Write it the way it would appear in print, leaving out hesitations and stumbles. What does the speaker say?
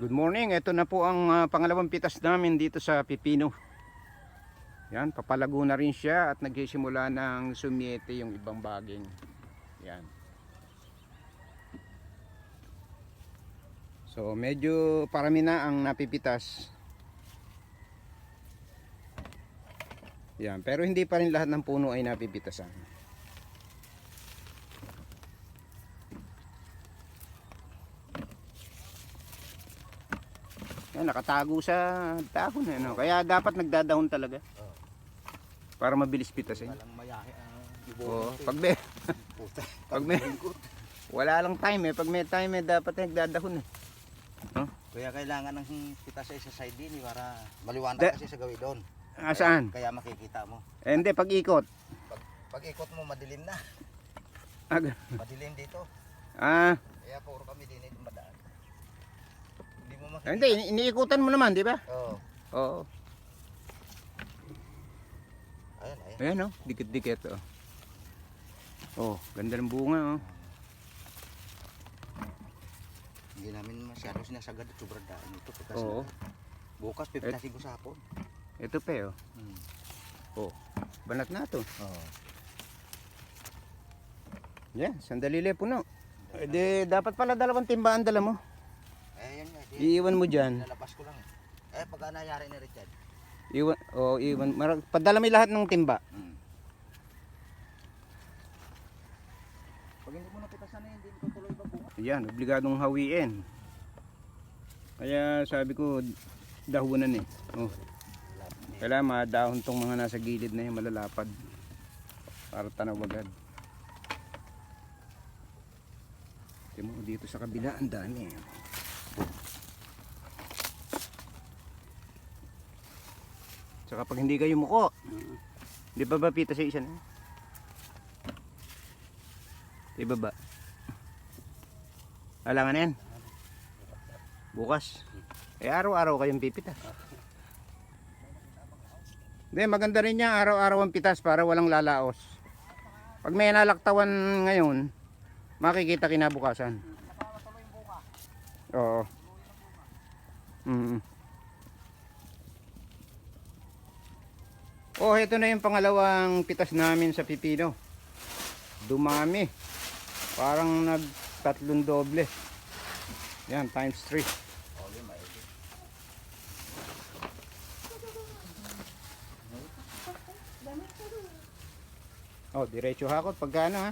Good morning, ito na po ang pangalawang pitas namin dito sa pipino. Yan, papalago na rin siya at nagsisimula ng sumiete yung ibang baging. Yan. So medyo parami na ang napipitas. Yan, pero hindi pa rin lahat ng puno ay napipitasan. Yan, nakatago sa dahon eh, no? Kaya dapat nagdadahon talaga. Para mabilis pitasin. Walang mayahe Oo, wala lang time eh. Pag may time eh, dapat nagdadahon eh. No? Kaya kailangan ng kita sa side din para maliwanag kasi sa gawin doon. Saan? Kaya makikita mo. Eh, hindi, pag ikot. Pag ikot mo madilim na. Madilim dito. Kaya puro kami din dumadaan. Hindi mo makikita. Hindi, iniikutan mo naman, di ba? Oo. Oo. Ayan. Ayan oh, dikit-dikit oh. Oh, ganda ng bunga oh. Hindi namin masyado sinasagad at sobrang daan ito. Oo. Bukas pipitasin ko sa hapon. Ito pa oh. Oh, banat na to. Oo. Yan, sandali le puno. Eh, di, dapat pala dalawang timbaan dala mo. Ayan nga. Iiwan mo dyan. Lalabas ko lang eh. Pag nangyari ni Richard. Iwan. Padala mo lahat ng timba. Pag hindi mo napitasan na hindi ko tuloy babuha. Yan, obligadong hawiin. Kaya sabi ko, dahunan eh. Oh. Kailangan madahon tong mga nasa gilid na yung malalapad. Para tanaw agad. Tingnan mo dito sa kabila, ang dami. Saka pag hindi kayo muko, di ba ba pita sa isa na? Di ba ba? Alangan yan. Bukas. Eh araw-araw kayong pipita. Hindi, maganda rin niya araw-araw ang pitas para walang lalaos. Pag may nalaktawan ngayon, makikita kinabukasan. Oo. Oh, ito na yung pangalawang pitas namin sa pipino. Dumami. Parang nagtatlong doble. Yan, times 3. Oh, diretso hakot pagkano ha?